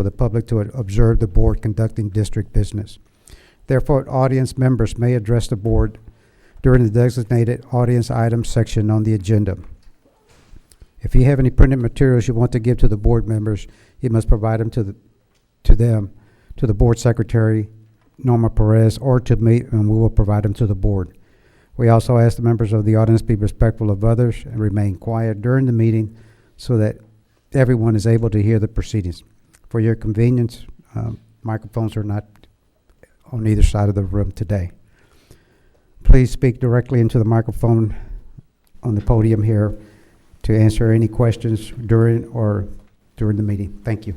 the public to observe the board conducting district business. Therefore, audience members may address the board during the designated audience items section on the agenda. If you have any printed materials you want to give to the board members, you must provide them to the board secretary, Norma Perez, or to me, and we will provide them to the board. We also ask the members of the audience be respectful of others and remain quiet during the meeting so that everyone is able to hear the proceedings. For your convenience, microphones are not on either side of the room today. Please speak directly into the microphone on the podium here to answer any questions during the meeting. Thank you.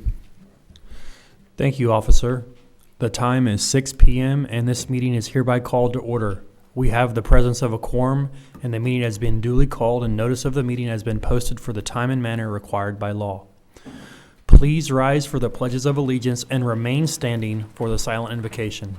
Thank you, officer. The time is 6 p.m. and this meeting is hereby called to order. We have the presence of a quorum and the meeting has been duly called and notice of the meeting has been posted for the time and manner required by law. Please rise for the pledges of allegiance and remain standing for the silent invocation.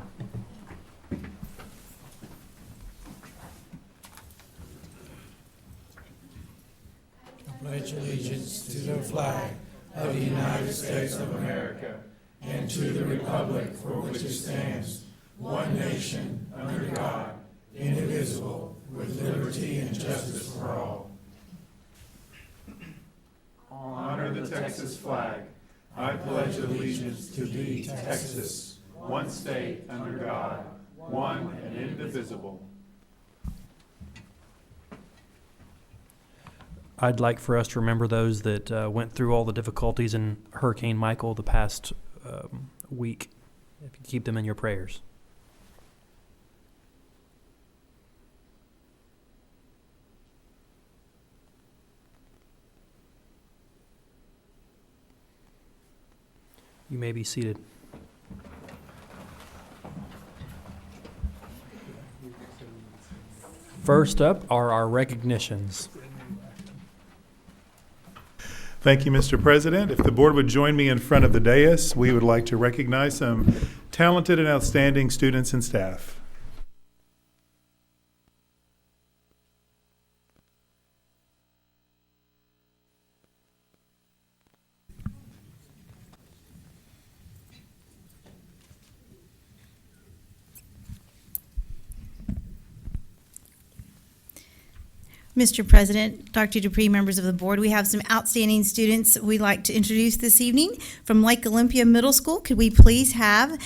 Pledge allegiance to the flag of the United States of America and to the republic for which it stands, one nation, under God, indivisible, with liberty and justice for all. Honor the Texas flag. I pledge allegiance to thee, Texas, one state under God, one and indivisible. I'd like for us to remember those that went through all the difficulties in Hurricane Michael the past week. If you keep them in your prayers. You may be seated. First up are our recognitions. Thank you, Mr. President. If the board would join me in front of the dais, we would like to recognize some talented and outstanding students and staff. Mr. President, Dr. Dupree, members of the board, we have some outstanding students we'd like to introduce this evening from Lake Olympia Middle School. Could we please have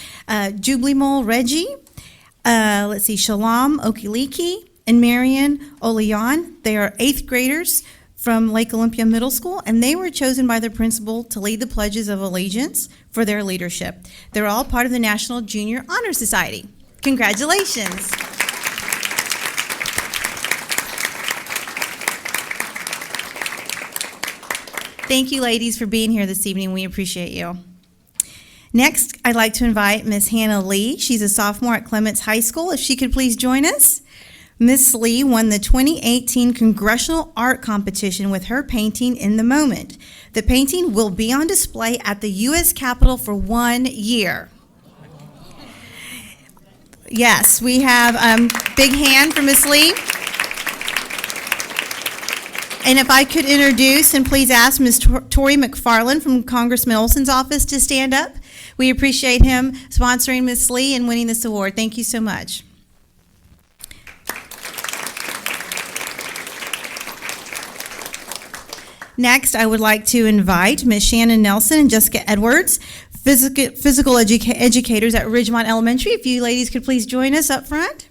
Jubilee Reggie, Shalom Okiliki, and Marian Oleon. They are 8th graders from Lake Olympia Middle School, and they were chosen by their principal to lead the pledges of allegiance for their leadership. They're all part of the National Junior Honor Society. Congratulations. Thank you, ladies, for being here this evening. We appreciate you. Next, I'd like to invite Miss Hannah Lee. She's a sophomore at Clements High School. If she could please join us. Miss Lee won the 2018 Congressional Art Competition with her painting In the Moment. The painting will be on display at the U.S. Capitol for 1 year. Yes, we have big hand for Miss Lee. And if I could introduce and please ask Ms. Tori McFarland from Congressman Olson's office to stand up. We appreciate him sponsoring Ms. Lee and winning this award. Thank you so much. Next, I would like to invite Ms. Shannon Nelson and Jessica Edwards, physical educators at Ridgemont Elementary. If you ladies could please join us up front.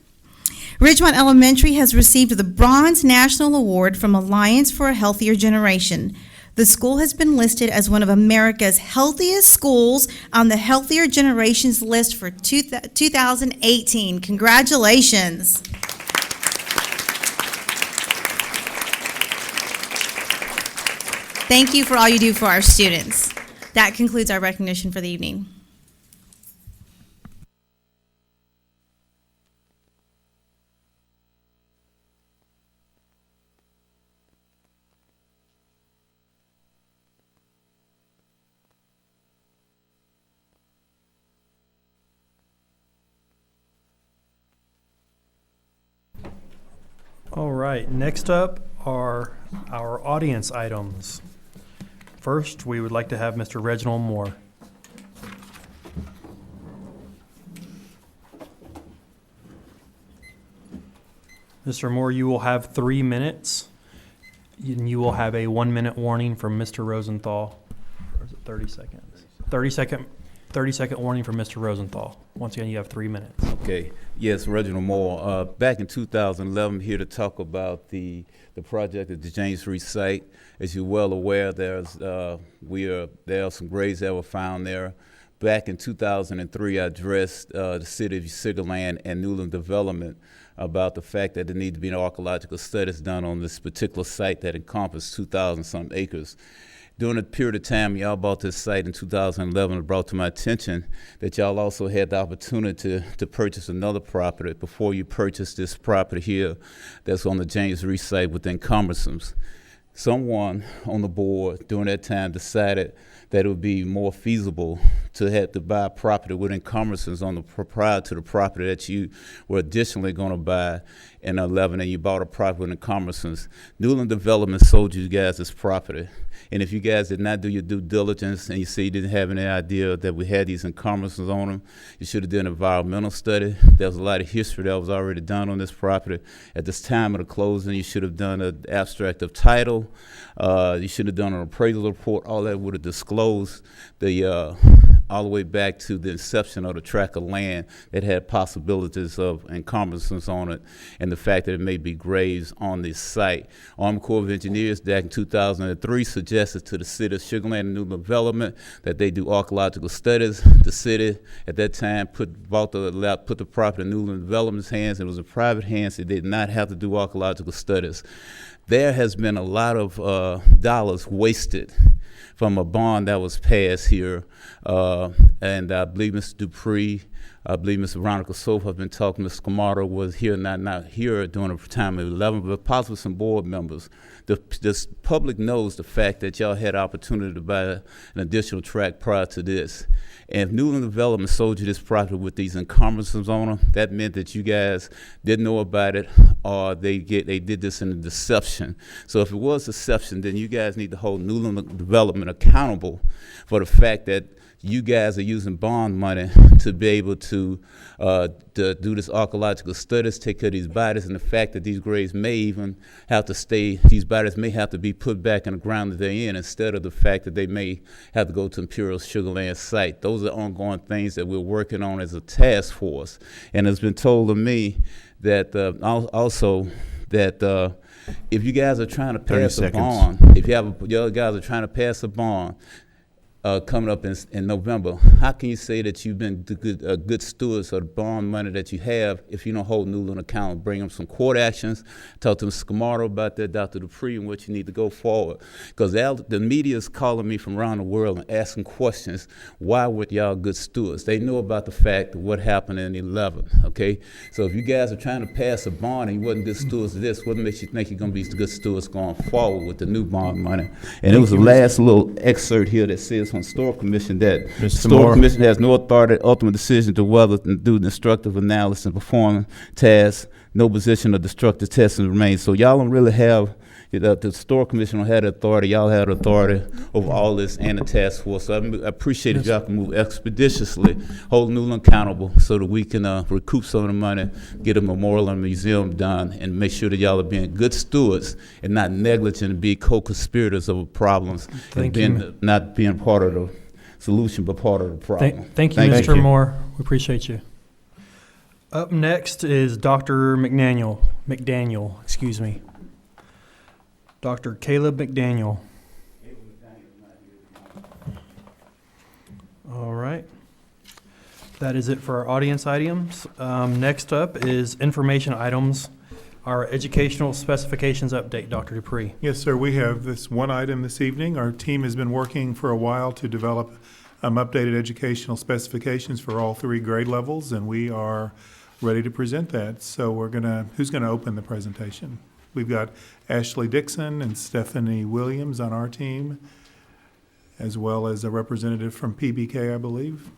Ridgemont Elementary has received the Bronze National Award from Alliance for a Healthier Generation. The school has been listed as one of America's healthiest schools on the Healthier Generations list for 2018. Congratulations. Thank you for all you do for our students. That concludes our recognition for the evening. All right, next up are our audience items. First, we would like to have Mr. Reginald Moore. Mr. Moore, you will have 3 minutes, and you will have a 1-minute warning from Mr. Rosenthal. Or is it 30 seconds? 30-second warning from Mr. Rosenthal. Once again, you have 3 minutes. Okay. Yes, Reginald Moore. Back in 2011, here to talk about the project at the James Reed site. As you're well aware, there are some graves that were found there. Back in 2003, I addressed the city of Sugar Land and Newland Development about the fact that there need to be archaeological studies done on this particular site that encompassed 2,000-some acres. During a period of time, y'all bought this site in 2011. It brought to my attention that y'all also had the opportunity to purchase another property before you purchased this property here that's on the James Reed site with encumbrances. Someone on the board during that time decided that it would be more feasible to have to buy property with encumbrances on the prior to the property that you were additionally going to buy in 11, and you bought a property with encumbrances. Newland Development sold you guys this property, and if you guys did not do your due diligence and you say you didn't have any idea that we had these encumbrances on them, you should have done an environmental study. There was a lot of history that was already done on this property. At this time of the closing, you should have done an abstract of title. You should have done an appraisal report. All that would have disclosed the all the way back to the inception of the tract of land that had possibilities of encumbrances on it, and the fact that it may be graves on this site. Army Corps of Engineers back in 2003 suggested to the city of Sugar Land and New Development that they do archaeological studies. The city at that time put the property in Newland Development's hands. It was a private hands. They did not have to do archaeological studies. There has been a lot of dollars wasted from a bond that was passed here, and I believe Mr. Dupree, I believe Mr. Veronica Soap have been talking. Mr. Camardo was here, not here during the time of 11, but possibly some board members. The public knows the fact that y'all had opportunity to buy an additional tract prior to this. And if Newland Development sold you this property with these encumbrances on them, that meant that you guys didn't know about it, or they did this in a deception. So if it was deception, then you guys need to hold Newland Development accountable for the fact that you guys are using bond money to be able to do this archaeological studies, take care of these bodies, and the fact that these graves may even have to stay, these bodies may have to be put back in the ground that they're in, instead of the fact that they may have to go to Imperial Sugar Land site. Those are ongoing things that we're working on as a task force. And it's been told to me that also that if you guys are trying to pass a bond, if you guys are trying to pass a bond, coming up in November, how can you say that you've been good stewards of the bond money that you have if you don't hold Newland accountable? Bring them some court actions. Talk to Mr. Camardo about that, Dr. Dupree, and what you need to go forward. Because the media is calling me from around the world and asking questions. Why were y'all good stewards? They know about the fact of what happened in 11. Okay, so if you guys are trying to pass a bond and you wasn't good stewards of this, what makes you think you're going to be good stewards going forward with the new bond money? And it was the last little excerpt here that says from Historical Commission that the Historical Commission has no authority, ultimate decision to whether to do destructive analysis and perform tasks. No position of destructive testing remains. So y'all don't really have, the Historical Commission don't have the authority. Y'all have the authority over all this and the task force. So I appreciate if y'all can move expeditiously, hold Newland accountable so that we can recoup some of the money, get a memorial and museum done, and make sure that y'all are being good stewards and not negligent and be co-conspirators of problems. Thank and you. not being part of the solution, but part of the problem. Thank you, Mr. Moore. We appreciate you. Up next is Dr. McDaniel, excuse me. Dr. Caleb McDaniel. All right. That is it for our audience items. Next up is information items. Our educational specifications update, Dr. Dupree. Yes, sir. We have this one item this evening. Our team has been working for a while to develop updated educational specifications for all 3 grade levels, and we are ready to present that. So who's gonna open the presentation? We've got Ashley Dixon and Stephanie Williams on our team, as well as a representative from PBK, I believe.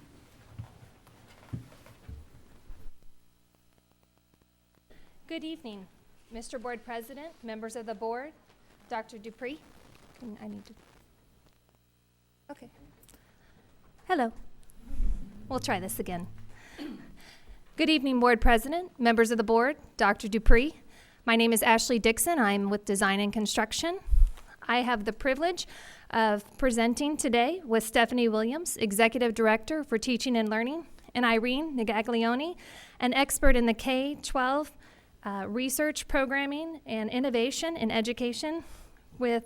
Good evening, Mr. Board President, members of the board, Dr. Dupree. Okay. Hello. We'll try this again. Good evening, Board President, members of the board, Dr. Dupree. My name is Ashley Dixon. I'm with Design and Construction. I have the privilege of presenting today with Stephanie Williams, Executive Director for Teaching and Learning, and Irene Negaglione, an expert in the K-12 research, programming, and innovation in education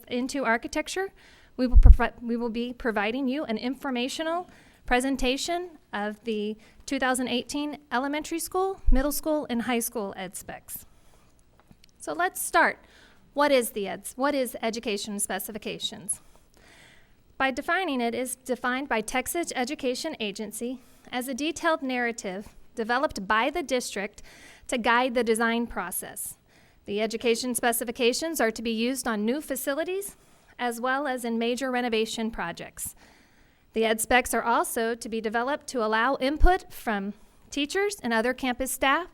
into architecture. We will be providing you an informational presentation of the 2018 elementary school, middle school, and high school ed specs. So let's start. What is education specifications? By defining it is defined by Texas Education Agency as a detailed narrative developed by the district to guide the design process. The education specifications are to be used on new facilities as well as in major renovation projects. The ed specs are also to be developed to allow input from teachers and other campus staff,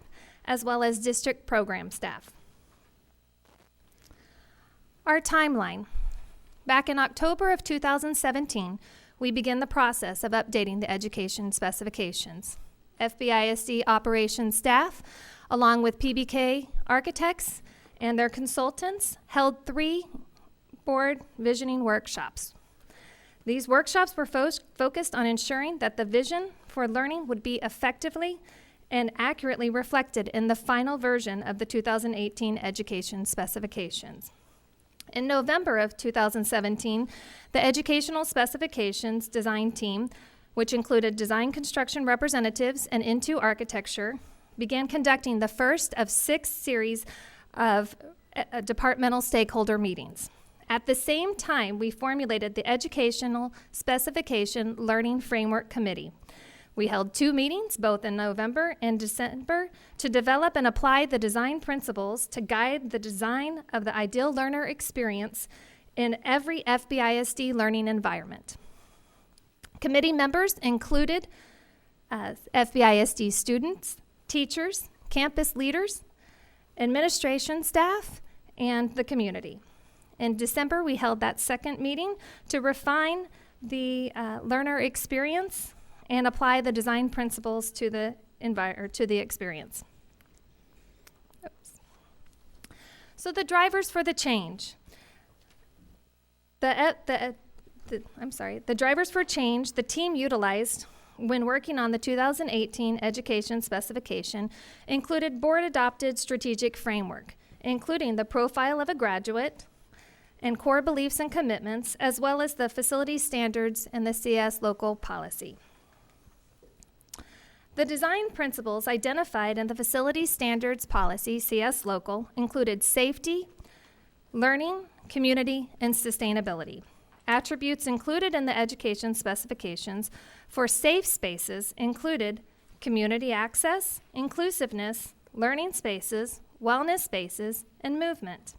as well as district program staff. Our timeline. Back in October of 2017, we began the process of updating the education specifications. FBISD operations staff, along with PBK architects and their consultants, held 3 board visioning workshops. These workshops were focused on ensuring that the vision for learning would be effectively and accurately reflected in the final version of the 2018 education specifications. In November of 2017, the Educational Specifications Design Team, which included design construction representatives and Into Architecture, began conducting the first of 6 series of departmental stakeholder meetings. At the same time, we formulated the Educational Specification Learning Framework Committee. We held 2 meetings, both in November and December, to develop and apply the design principles to guide the design of the ideal learner experience in every FBISD learning environment. Committee members included FBISD students, teachers, campus leaders, administration staff, and the community. In December, we held that second meeting to refine the learner experience and apply the design principles to the experience. Oops. So the drivers for the change. The drivers for change the team utilized when working on the 2018 education specification included board-adopted strategic framework, including the profile of a graduate and core beliefs and commitments, as well as the facility standards and the CS local policy. The design principles identified in the facility standards policy, CS local, included safety, learning, community, and sustainability. Attributes included in the education specifications for safe spaces included community access, inclusiveness, learning spaces, wellness spaces, and movement.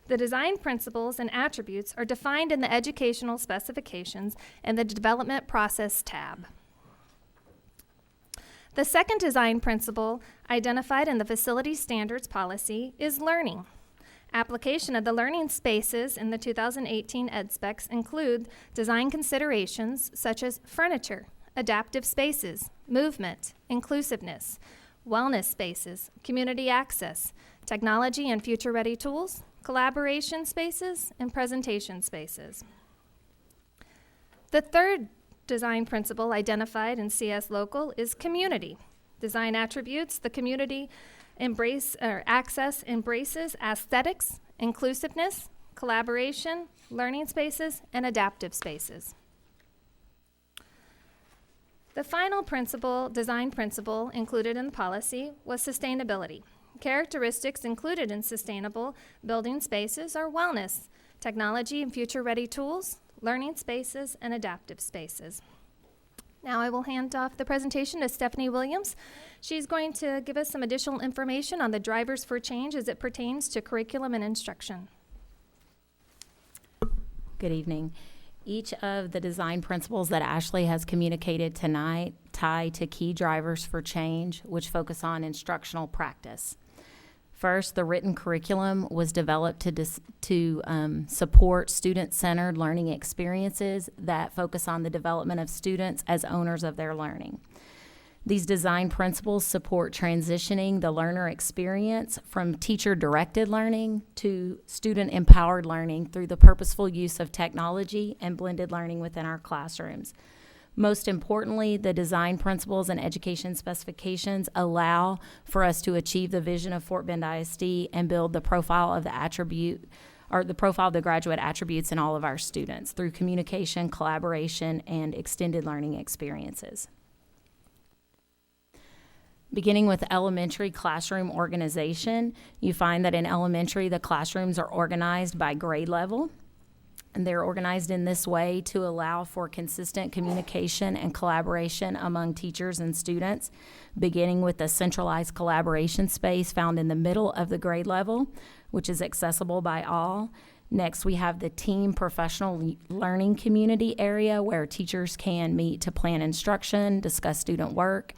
The design principles and attributes are defined in the educational specifications and the development process tab. The second design principle identified in the facility standards policy is learning. Application of the learning spaces in the 2018 ed specs include design considerations such as furniture, adaptive spaces, movement, inclusiveness, wellness spaces, community access, technology and future-ready tools, collaboration spaces, and presentation spaces. The third design principle identified in CS Local is community. Design attributes the community access embraces aesthetics, inclusiveness, collaboration, learning spaces, and adaptive spaces. The final design principle included in the policy was sustainability. Characteristics included in sustainable building spaces are wellness, technology and future-ready tools, learning spaces, and adaptive spaces. Now I will hand off the presentation to Stephanie Williams. She's going to give us some additional information on the drivers for change as it pertains to curriculum and instruction. Good evening. Each of the design principles that Ashley has communicated tonight tie to key drivers for change, which focus on instructional practice. First, the written curriculum was developed to support student-centered learning experiences that focus on the development of students as owners of their learning. These design principles support transitioning the learner experience from teacher-directed learning to student-empowered learning through the purposeful use of technology and blended learning within our classrooms. Most importantly, the design principles and education specifications allow for us to achieve the vision of Fort Bend ISD and build the profile of the graduate attributes in all of our students through communication, collaboration, and extended learning experiences. Beginning with elementary classroom organization, you find that in elementary, the classrooms are organized by grade level. And they're organized in this way to allow for consistent communication and collaboration among teachers and students, beginning with the centralized collaboration space found in the middle of the grade level, which is accessible by all. Next, we have the team professional learning community area where teachers can meet to plan instruction, discuss student work,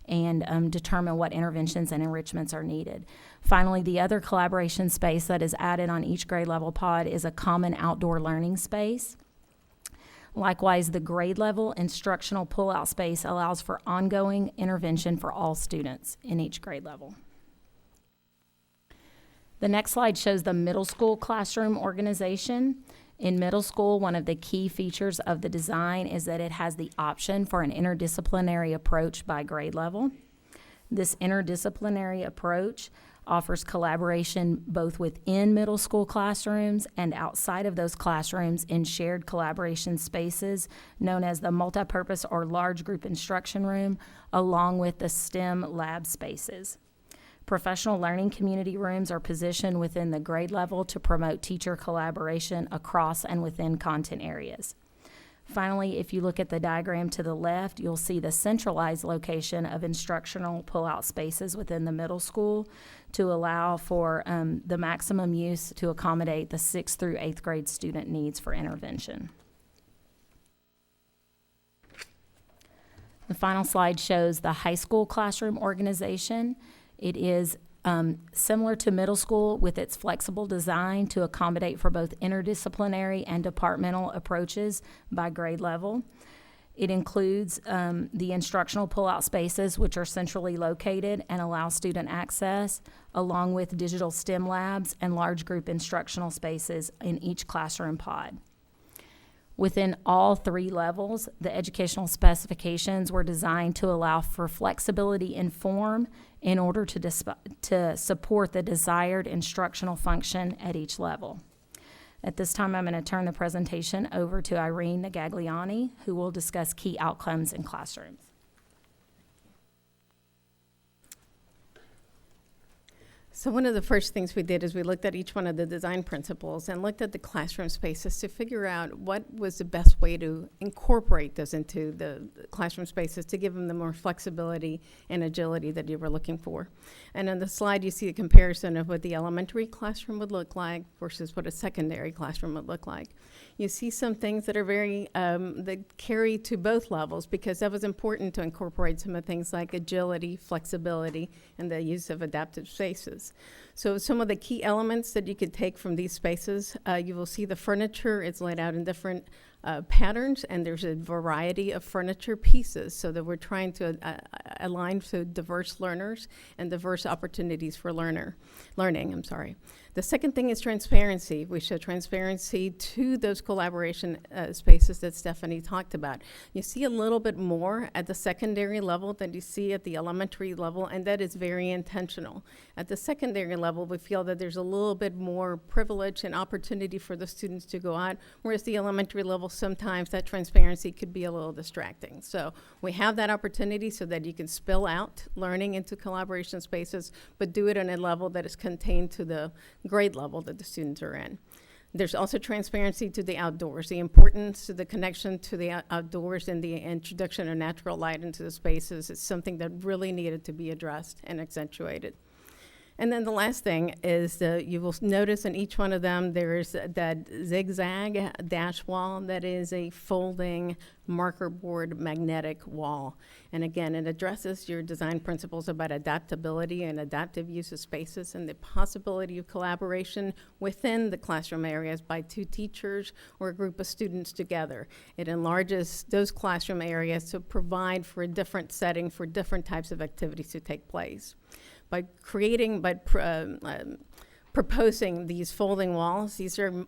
and determine what interventions and enrichments are needed. Finally, the other collaboration space that is added on each grade level pod is a common outdoor learning space. Likewise, the grade level instructional pull-out space allows for ongoing intervention for all students in each grade level. The next slide shows the middle school classroom organization. In middle school, one of the key features of the design is that it has the option for an interdisciplinary approach by grade level. This interdisciplinary approach offers collaboration both within middle school classrooms and outside of those classrooms in shared collaboration spaces known as the multipurpose or large group instruction room, along with the STEM lab spaces. Professional learning community rooms are positioned within the grade level to promote teacher collaboration across and within content areas. Finally, if you look at the diagram to the left, you'll see the centralized location of instructional pull-out spaces within the middle school to allow for the maximum use to accommodate the 6th through 8th grade student needs for intervention. The final slide shows the high school classroom organization. It is similar to middle school with its flexible design to accommodate for both interdisciplinary and departmental approaches by grade level. It includes the instructional pull-out spaces, which are centrally located and allow student access, along with digital STEM labs and large group instructional spaces in each classroom pod. Within all 3 levels, the educational specifications were designed to allow for flexibility in form in order to support the desired instructional function at each level. At this time, I'm going to turn the presentation over to Irene Nagagliani, who will discuss key outcomes in classrooms. So one of the first things we did is we looked at each one of the design principles and looked at the classroom spaces to figure out what was the best way to incorporate those into the classroom spaces to give them the more flexibility and agility that you were looking for. And on the slide, you see a comparison of what the elementary classroom would look like versus what a secondary classroom would look like. You see some things that are very, that carry to both levels because that was important to incorporate some of the things like agility, flexibility, and the use of adaptive spaces. So some of the key elements that you could take from these spaces, you will see the furniture is laid out in different patterns, and there's a variety of furniture pieces so that we're trying to align to diverse learners and diverse opportunities for learning. The second thing is transparency. We show transparency to those collaboration spaces that Stephanie talked about. You see a little bit more at the secondary level than you see at the elementary level, and that is very intentional. At the secondary level, we feel that there's a little bit more privilege and opportunity for the students to go out, whereas the elementary level, sometimes that transparency could be a little distracting. So we have that opportunity so that you can spill out learning into collaboration spaces, but do it on a level that is contained to the grade level that the students are in. There's also transparency to the outdoors, the importance to the connection to the outdoors and the introduction of natural light into the spaces is something that really needed to be addressed and accentuated. And then the last thing is you will notice in each one of them there's that zigzag dash wall that is a folding marker board magnetic wall. And again, it addresses your design principles about adaptability and adaptive use of spaces and the possibility of collaboration within the classroom areas by two teachers or a group of students together. It enlarges those classroom areas to provide for a different setting for different types of activities to take place. By proposing these folding walls, these are,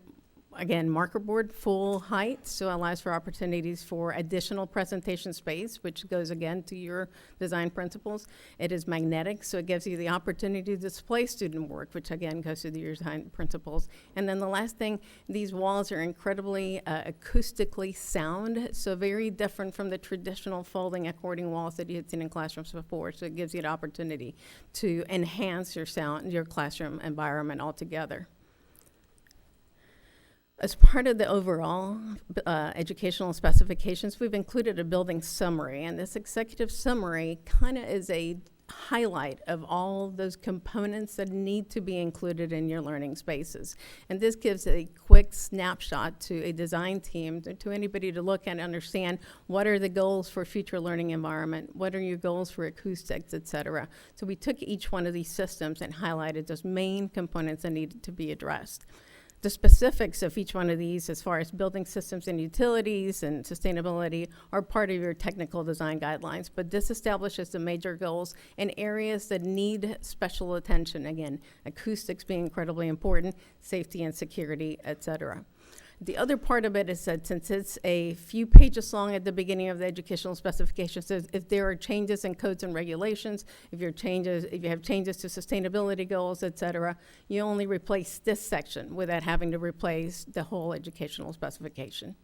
again, marker board full height, so it allows for opportunities for additional presentation space, which goes again to your design principles. It is magnetic, so it gives you the opportunity to display student work, which again goes to your design principles. And then the last thing, these walls are incredibly acoustically sound, so very different from the traditional folding according walls that you had seen in classrooms before. So it gives you the opportunity to enhance your sound, your classroom environment altogether. As part of the overall educational specifications, we've included a building summary, and this executive summary kind of is a highlight of all those components that need to be included in your learning spaces. And this gives a quick snapshot to a design team, to anybody to look and understand what are the goals for future learning environment, what are your goals for acoustics, et cetera. So we took each one of these systems and highlighted those main components that needed to be addressed. The specifics of each one of these, as far as building systems and utilities and sustainability, are part of your technical design guidelines, but this establishes the major goals in areas that need special attention. Again, acoustics being incredibly important, safety and security, et cetera. The other part of it is that since it's a few pages long at the beginning of the educational specifications, if there are changes in codes and regulations, if you have changes to sustainability goals, et cetera, you only replace this section without having to replace the whole educational specification.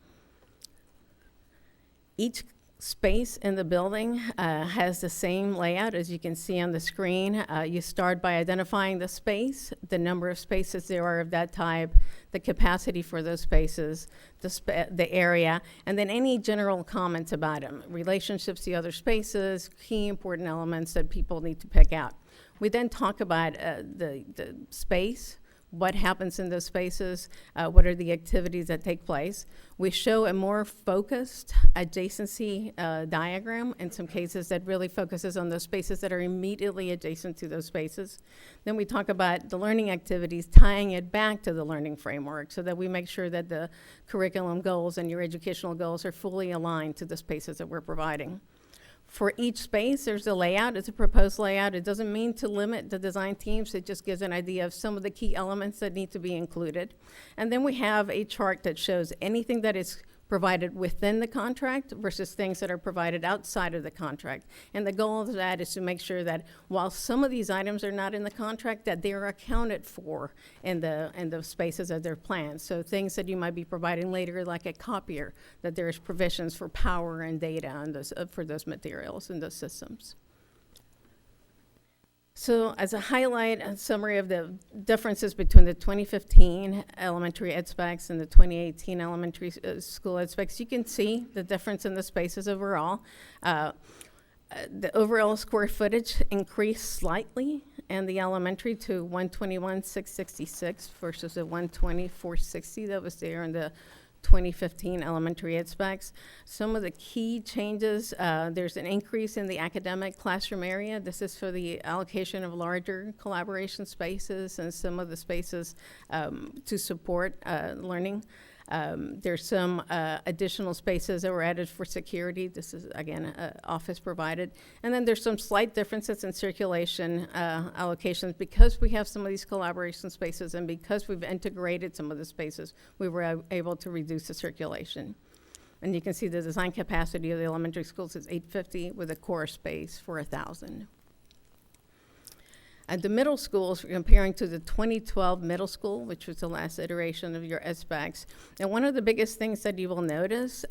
Each space in the building has the same layout as you can see on the screen. You start by identifying the space, the number of spaces there are of that type, the capacity for those spaces, the area, and then any general comments about them, relationships to other spaces, key important elements that people need to pick out. We then talk about the space, what happens in those spaces, what are the activities that take place. We show a more focused adjacency diagram in some cases that really focuses on those spaces that are immediately adjacent to those spaces. Then we talk about the learning activities, tying it back to the learning framework so that we make sure that the curriculum goals and your educational goals are fully aligned to the spaces that we're providing. For each space, there's a layout. It's a proposed layout. It doesn't mean to limit the design teams. It just gives an idea of some of the key elements that need to be included. And then we have a chart that shows anything that is provided within the contract versus things that are provided outside of the contract. And the goal of that is to make sure that while some of these items are not in the contract, that they are accounted for in the spaces of their plans. So things that you might be providing later, like a copier, that there's provisions for power and data and those, for those materials and those systems. So as a highlight and summary of the differences between the 2015 elementary ed specs and the 2018 elementary school ed specs, you can see the difference in the spaces overall. The overall square footage increased slightly in the elementary to 121,666 versus the 120,460 that was there in the 2015 elementary ed specs. Some of the key changes, there's an increase in the academic classroom area. This is for the allocation of larger collaboration spaces and some of the spaces to support learning. There's some additional spaces that were added for security. This is, again, office provided. And then there's some slight differences in circulation allocations because we have some of these collaboration spaces and because we've integrated some of the spaces, we were able to reduce the circulation. And you can see the design capacity of the elementary schools is 850 with a core space for 1,000. At the middle schools, we're comparing to the 2012 middle school, which was the last iteration of your SBACs. And one of the biggest things that you will notice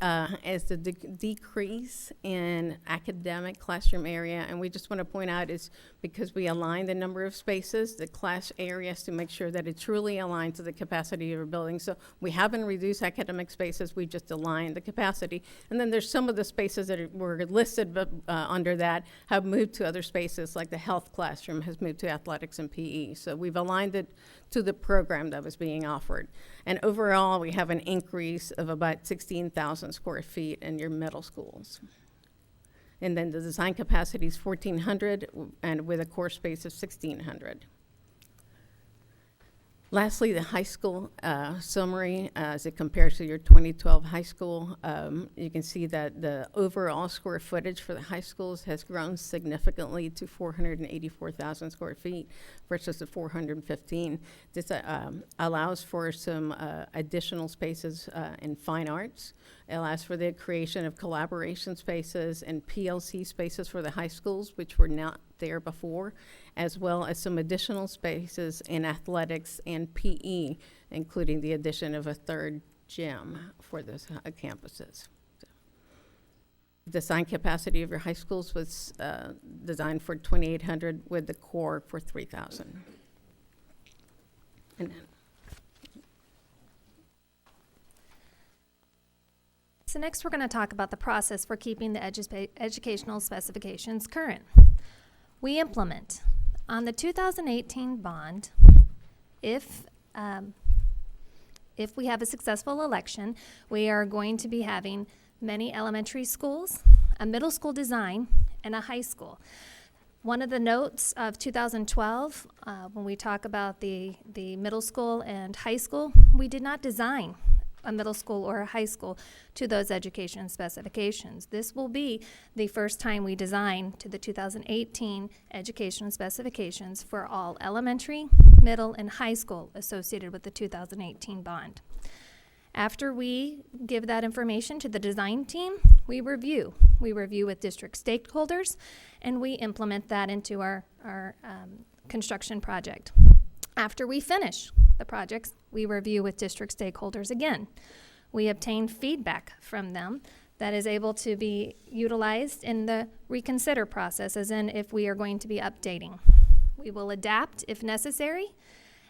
is the decrease in academic classroom area. And we just want to point out is because we align the number of spaces, the class areas, to make sure that it truly aligns to the capacity of your building. So we haven't reduced academic spaces, we just aligned the capacity. And then there's some of the spaces that were listed under that have moved to other spaces, like the health classroom has moved to athletics and PE. So we've aligned it to the program that was being offered. And overall, we have an increase of about 16,000 square feet in your middle schools. And then the design capacity is 1,400 and with a core space of 1,600. Lastly, the high school summary, as it compares to your 2012 high school. You can see that the overall square footage for the high schools has grown significantly to 484,000 square feet versus the 415. This allows for some additional spaces in fine arts. It allows for the creation of collaboration spaces and PLC spaces for the high schools, which were not there before, as well as some additional spaces in athletics and PE, including the addition of a third gym for the campuses. Design capacity of your high schools was designed for 2,800 with the core for 3,000. And So next, we're going to talk about the process for keeping the educational specifications current. We implement on the 2018 bond, if we have a successful election, we are going to be having many elementary schools, a middle school design, and a high school. One of the notes of 2012, when we talk about the middle school and high school, we did not design a middle school or a high school to those education specifications. This will be the first time we design to the 2018 education specifications for all elementary, middle, and high school associated with the 2018 bond. After we give that information to the design team, we review. We review with district stakeholders, and we implement that into our construction project. After we finish the projects, we review with district stakeholders again. We obtain feedback from them that is able to be utilized in the reconsider process, as in if we are going to be updating. We will adapt if necessary,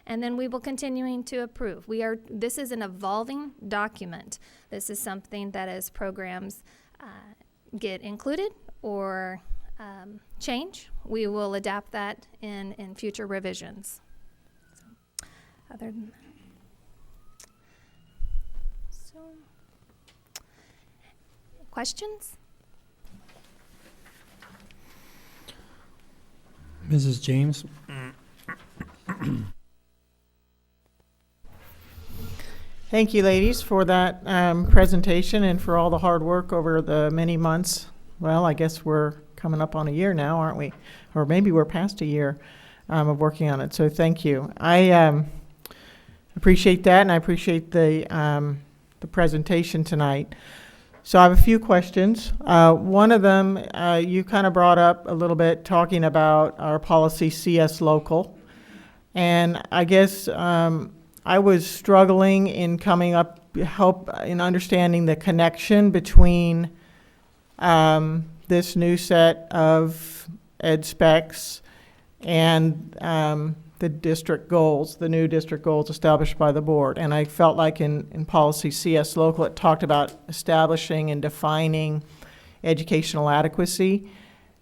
and then we will continuing to approve. This is an evolving document. This is something that as programs get included or change, we will adapt that in future revisions. Other than that. So, questions? Mrs. James? Thank you, ladies, for that presentation and for all the hard work over the many months. Well, I guess we're coming up on a year now, aren't we? Or maybe we're past a year of working on it. So thank you. I appreciate that, and I appreciate the presentation tonight. So I have a few questions. One of them you kind of brought up a little bit, talking about our policy CS local. And I guess I was struggling in coming up, help in understanding the connection between this new set of ed specs and the district goals, the new district goals established by the board. And I felt like in policy CS local, it talked about establishing and defining educational adequacy.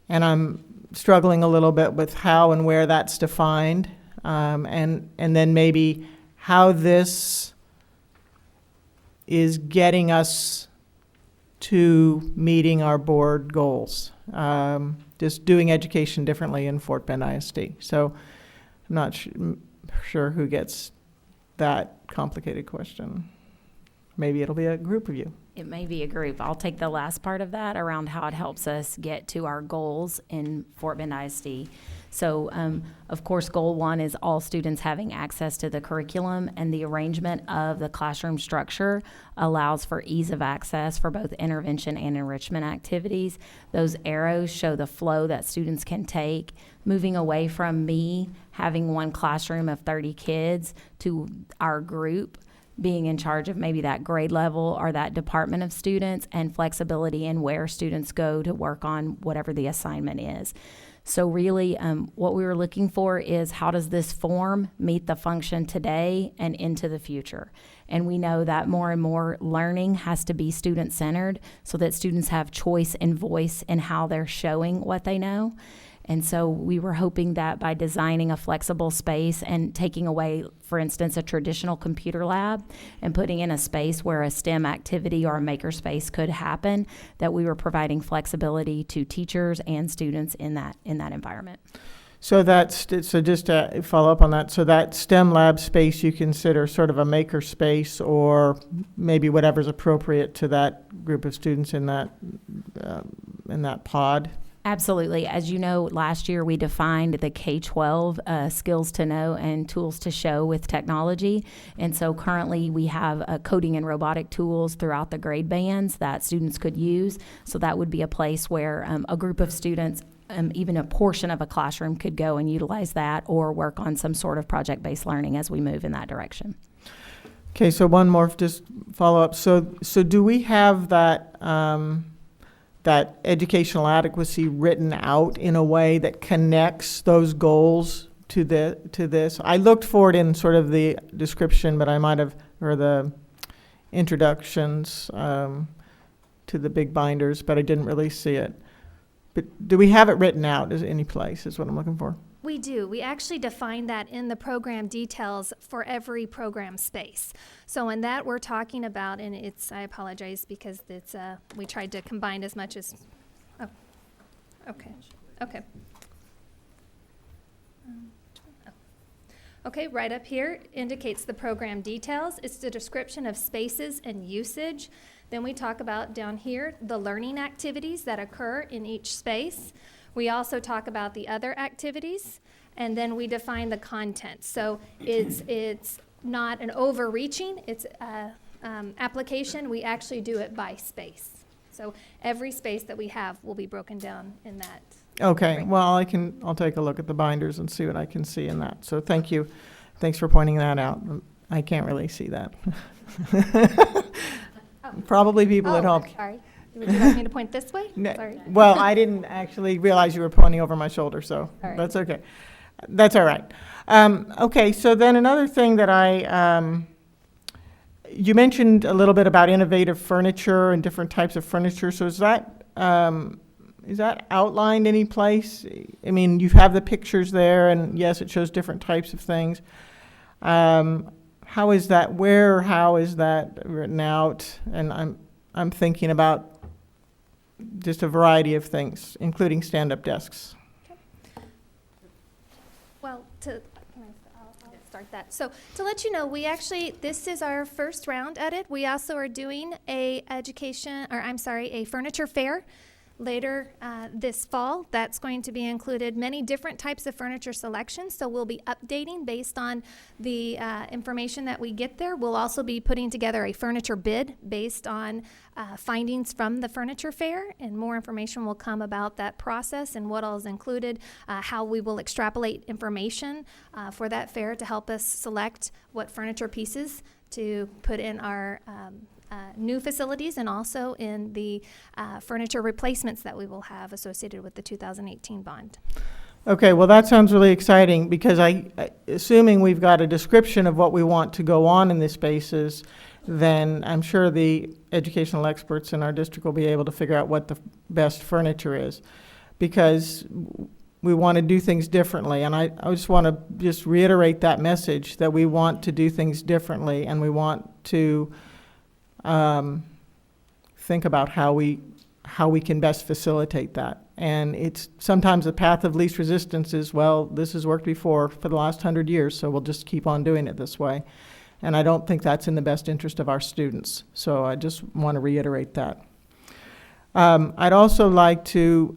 And I'm struggling a little bit with how and where that's defined. And then maybe how this is getting us to meeting our board goals. Just doing education differently in Fort Bend ISD. So I'm not sure who gets that complicated question. Maybe it'll be a group of you. It may be a group. I'll take the last part of that around how it helps us get to our goals in Fort Bend ISD. So, of course, goal one is all students having access to the curriculum, and the arrangement of the classroom structure allows for ease of access for both intervention and enrichment activities. Those arrows show the flow that students can take, moving away from me having one classroom of 30 kids to our group being in charge of maybe that grade level or that department of students, and flexibility in where students go to work on whatever the assignment is. So really, what we were looking for is how does this form meet the function today and into the future? And we know that more and more learning has to be student-centered so that students have choice and voice in how they're showing what they know. And so we were hoping that by designing a flexible space and taking away, for instance, a traditional computer lab and putting in a space where a STEM activity or a makerspace could happen, that we were providing flexibility to teachers and students in that environment. So so just to follow up on that, so that STEM lab space you consider sort of a maker space, or maybe whatever's appropriate to that group of students in that pod? Absolutely. As you know, last year we defined the K-12 skills to know and tools to show with technology. And so currently we have coding and robotic tools throughout the grade bands that students could use. So that would be a place where a group of students, even a portion of a classroom, could go and utilize that or work on some sort of project-based learning as we move in that direction. Okay, so one more just follow up. So do we have that that educational adequacy written out in a way that connects those goals to this? I looked for it in sort of the description, but I might have, or the introductions to the big binders, but I didn't really see it. But do we have it written out as any place is what I'm looking for? We do. We actually define that in the program details for every program space. So in that we're talking about, and I apologize because it's, we tried to combine as much as, okay. Okay, right up here indicates the program details. It's the description of spaces and usage. Then we talk about down here the learning activities that occur in each space. We also talk about the other activities, and then we define the content. So it's not an overreaching, it's application. We actually do it by space. So every space that we have will be broken down in that. Okay, well, I'll take a look at the binders and see what I can see in that. So thank you. Thanks for pointing that out. I can't really see that. Probably people at home. Sorry. Would you like me to point this way? No, Sorry. well, I didn't actually realize you were pointing over my shoulder, so All right. that's okay. That's all right. Okay, so then another thing that you mentioned a little bit about innovative furniture and different types of furniture. So is that outlined any place? I mean, you have the pictures there, and yes, it shows different types of things. How is that written out? And I'm thinking about just a variety of things, including stand-up desks. Well, I'll start that. So to let you know, this is our first round at it. We also are doing a furniture fair later this fall. That's going to be included many different types of furniture selections, so we'll be updating based on the information that we get there. We'll also be putting together a furniture bid based on findings from the furniture fair, and more information will come about that process and what all is included, how we will extrapolate information for that fair to help us select what furniture pieces to put in our new facilities, and also in the furniture replacements that we will have associated with the 2018 bond. Okay, well, that sounds really exciting, because assuming we've got a description of what we want to go on in the spaces, then I'm sure the educational experts in our district will be able to figure out what the best furniture is, because we want to do things differently. And I just want to reiterate that message, that we want to do things differently, and we want to think about how we can best facilitate that. And it's sometimes the path of least resistance is, well, this has worked before for the last 100 years, so we'll just keep on doing it this way. And I don't think that's in the best interest of our students. So I just want to reiterate that. I'd also like to,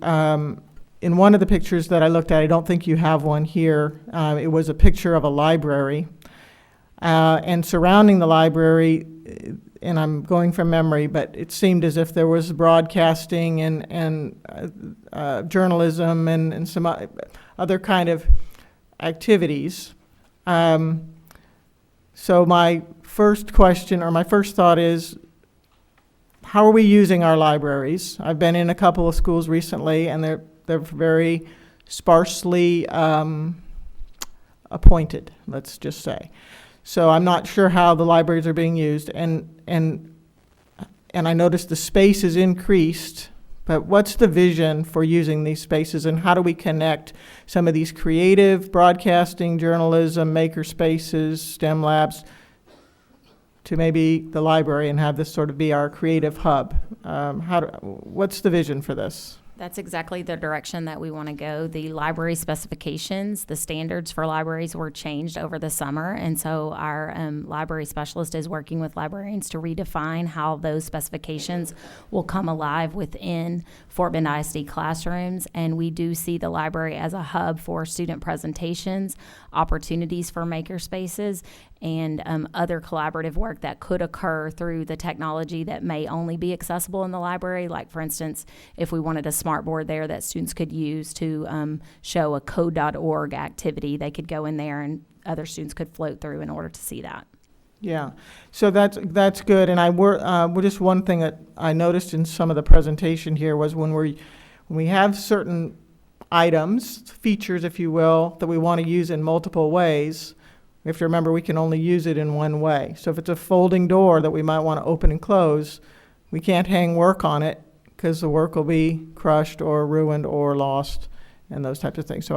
in one of the pictures that I looked at, I don't think you have one here, it was a picture of a library. And surrounding the library, and I'm going from memory, but it seemed as if there was broadcasting and journalism and some other kind of activities. So my first question, or my first thought is, how are we using our libraries? I've been in a couple of schools recently, and they're very sparsely appointed, let's just say. So I'm not sure how the libraries are being used, and I noticed the space is increased, but what's the vision for using these spaces, and how do we connect some of these creative broadcasting, journalism, maker spaces, STEM labs to maybe the library and have this sort of be our creative hub? What's the vision for this? That's exactly the direction that we want to go. The library specifications, the standards for libraries were changed over the summer, and so our library specialist is working with librarians to redefine how those specifications will come alive within Fort Bend ISD classrooms. And we do see the library as a hub for student presentations, opportunities for maker spaces, and other collaborative work that could occur through the technology that may only be accessible in the library. Like, for instance, if we wanted a smart board there that students could use to show a code.org activity, they could go in there and other students could float through in order to see that. Yeah, so that's good. And just one thing that I noticed in some of the presentation here was when we have certain items, features, if you will, that we want to use in multiple ways, we have to remember we can only use it in one way. So if it's a folding door that we might want to open and close, we can't hang work on it because the work will be crushed or ruined or lost and those types of things. So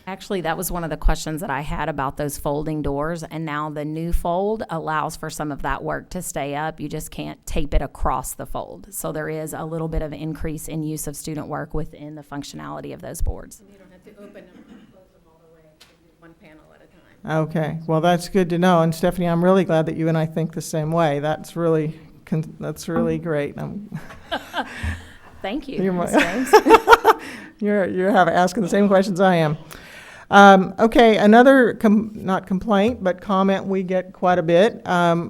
Actually, that was one of the questions that I had about those folding doors, and now the new fold allows for some of that work to stay up. You just can't tape it across the fold. So there is a little bit of an increase in use of student work within the functionality of those boards. And you don't have to open them and close them all the way. You can do one panel at a time. Okay, well, that's good to know. And Stephanie, I'm really glad that you and I think the same way. That's really great. Thank you, You're Ms. my- James. You're asking the same questions I am. Okay, another not complaint, but comment we get quite a bit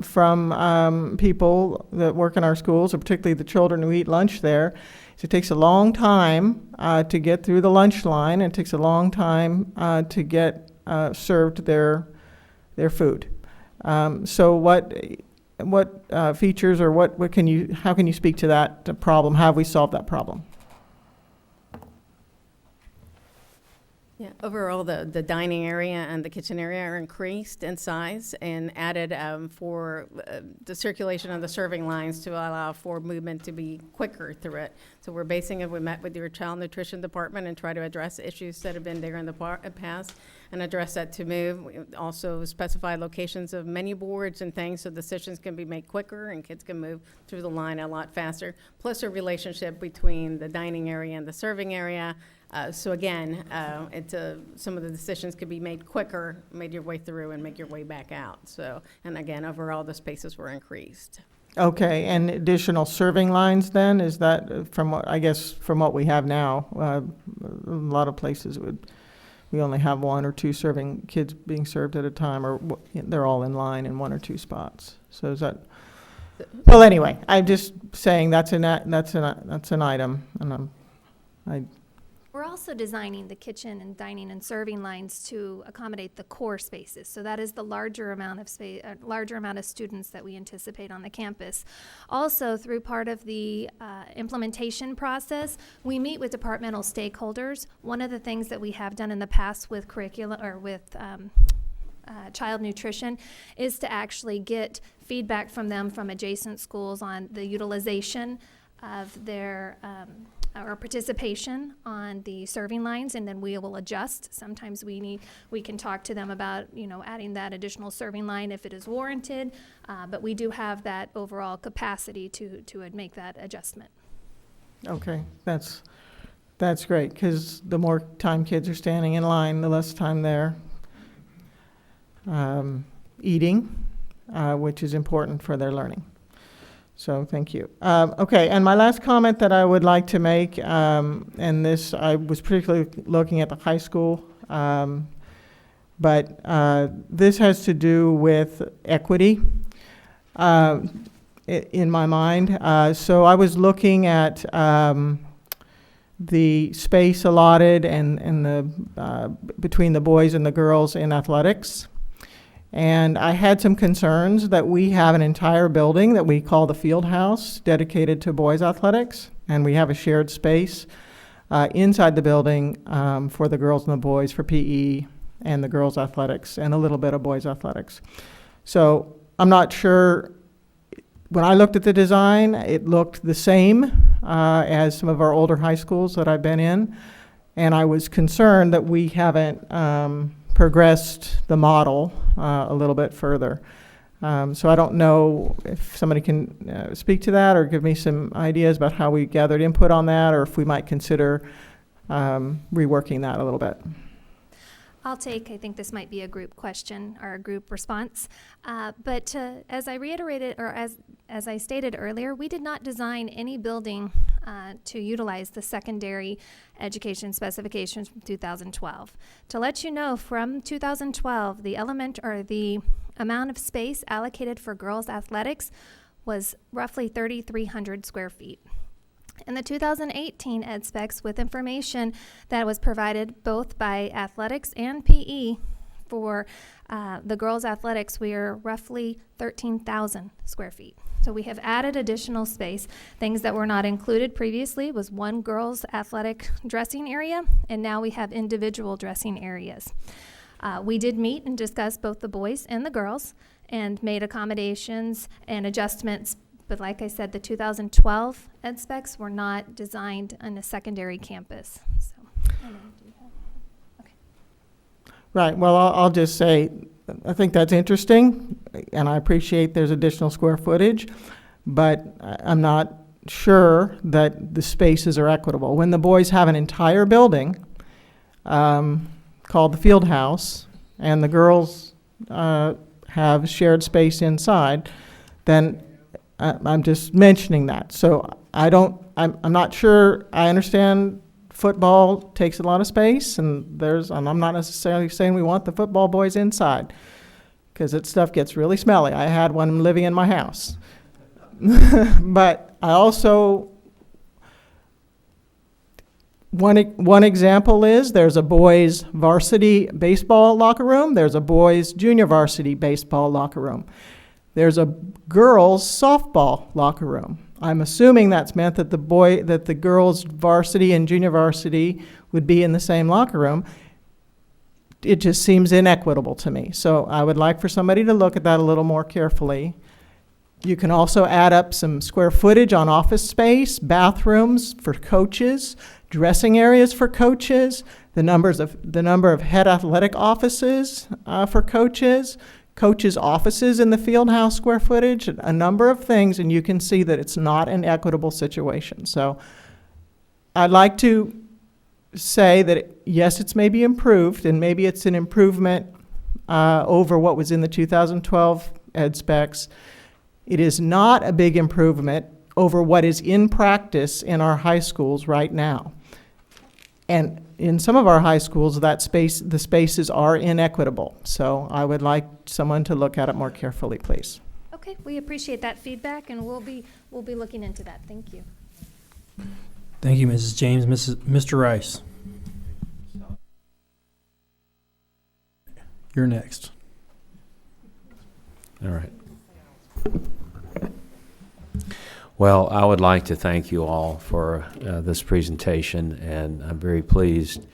from people that work in our schools, or particularly the children who eat lunch there. It takes a long time to get through the lunch line, and it takes a long time to get served their food. So what features, or how can you speak to that problem? How have we solved that problem? Yeah, overall, the dining area and the kitchen area are increased in size and added for the circulation of the serving lines to allow for movement to be quicker through it. So we met with your child nutrition department and try to address issues that have been there in the past and address that to move. We also specify locations of menu boards and things so decisions can be made quicker and kids can move through the line a lot faster. Plus a relationship between the dining area and the serving area. So again, some of the decisions could be made quicker, made your way through and make your way back out. So, and again, overall, the spaces were increased. Okay, and additional serving lines then, is that from what we have now? A lot of places we only have one or two kids being served at a time, or they're all in line in one or two spots. So is that? Well, anyway, I'm just saying that's an item, and We're also designing the kitchen and dining and serving lines to accommodate the core spaces. So that is the larger amount of students that we anticipate on the campus. Also, through part of the implementation process, we meet with departmental stakeholders. One of the things that we have done in the past with curriculum or with child nutrition is to actually get feedback from them from adjacent schools on the utilization of their or participation on the serving lines, and then we will adjust. Sometimes we can talk to them about, adding that additional serving line if it is warranted, but we do have that overall capacity to make that adjustment. okay, that's great, because the more time kids are standing in line, the less time they're eating, which is important for their learning. So thank you. Okay, and my last comment that I would like to make, and this, I was particularly looking at the high school, but this has to do with equity in my mind. So I was looking at the space allotted and the between the boys and the girls in athletics. And I had some concerns that we have an entire building that we call the field house dedicated to boys athletics, and we have a shared space inside the building for the girls and the boys for PE and the girls athletics and a little bit of boys athletics. So I'm not sure, when I looked at the design, it looked the same as some of our older high schools that I've been in. And I was concerned that we haven't progressed the model a little bit further. So I don't know if somebody can speak to that or give me some ideas about how we gathered input on that, or if we might consider reworking that a little bit. I think this might be a group question or a group response. But as I reiterated, or as I stated earlier, we did not design any building to utilize the secondary education specifications from 2012. To let you know, from 2012, the amount of space allocated for girls' athletics was roughly 3,300 square feet. In the 2018 ed specs, with information that was provided both by athletics and PE for the girls' athletics, we are roughly 13,000 square feet. So we have added additional space. Things that were not included previously was one girls' athletic dressing area, and now we have individual dressing areas. We did meet and discuss both the boys and the girls and made accommodations and adjustments. But like I said, the 2012 ed specs were not designed on a secondary campus. So, okay. Right. Well, I'll just say, I think that's interesting, and I appreciate there's additional square footage, but I'm not sure that the spaces are equitable. When the boys have an entire building called the field house, and the girls have shared space inside, then I'm just mentioning that. So I'm not sure I understand football takes a lot of space, and I'm not necessarily saying we want the football boys inside, because that stuff gets really smelly. I had one living in my house. But I also, one example is there's a boys varsity baseball locker room, there's a boys junior varsity baseball locker room. There's a girls' softball locker room. I'm assuming that's meant that the girls' varsity and junior varsity would be in the same locker room. It just seems inequitable to me. So I would like for somebody to look at that a little more carefully. You can also add up some square footage on office space, bathrooms for coaches, dressing areas for coaches, the number of head athletic offices for coaches, coaches' offices in the field house square footage, a number of things, and you can see that it's not an equitable situation. So I'd like to say that, yes, it's maybe improved, and maybe it's an improvement over what was in the 2012 ed specs. It is not a big improvement over what is in practice in our high schools right now. And in some of our high schools, the spaces are inequitable. So I would like someone to look at it more carefully, please. Okay, we appreciate that feedback, and we'll be looking into that. Thank you. Thank you, Mrs. James. Mr. Rice. You're next. All right. Well, I would like to thank you all for this presentation, and I'm very pleased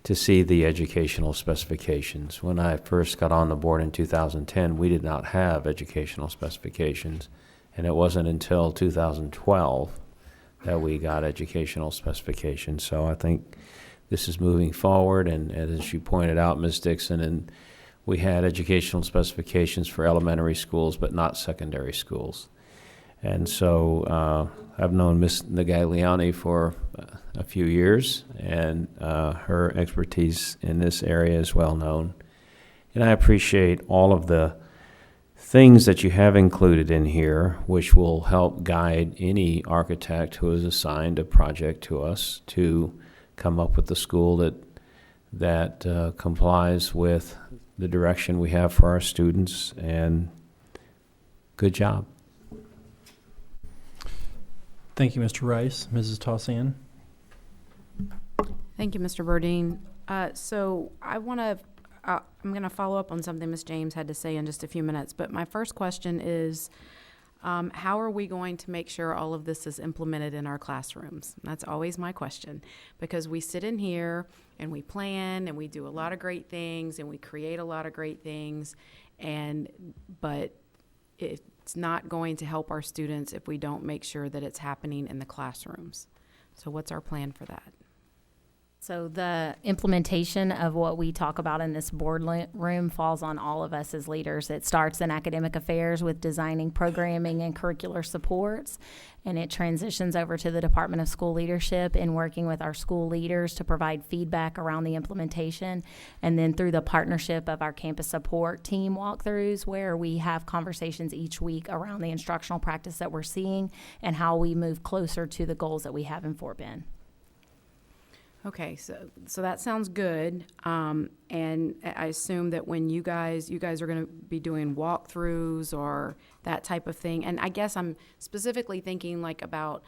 to see the educational specifications. When I first got on the board in 2010, we did not have educational specifications, and it wasn't until 2012 that we got educational specifications. So I think this is moving forward, and as you pointed out, Ms. Dixon, and we had educational specifications for elementary schools, but not secondary schools. And so I've known Ms. Nagagliani for a few years, and her expertise in this area is well known. And I appreciate all of the things that you have included in here, which will help guide any architect who is assigned a project to us to come up with the school that complies with the direction we have for our students. And good job. Thank you, Mr. Rice. Mrs. Tossian. Thank you, Mr. Burdine. So I'm going to follow up on something Ms. James had to say in just a few minutes. But my first question is, how are we going to make sure all of this is implemented in our classrooms? That's always my question, because we sit in here and we plan and we do a lot of great things and we create a lot of great things, but it's not going to help our students if we don't make sure that it's happening in the classrooms. So what's our plan for that? So the implementation of what we talk about in this boardroom falls on all of us as leaders. It starts in academic affairs with designing programming and curricular supports, and it transitions over to the Department of School Leadership in working with our school leaders to provide feedback around the implementation, and then through the partnership of our campus support team walkthroughs, where we have conversations each week around the instructional practice that we're seeing and how we move closer to the goals that we have in Fort Bend. Okay, so that sounds good, and I assume that when you guys are going to be doing walkthroughs or that type of thing, and I guess I'm specifically thinking like about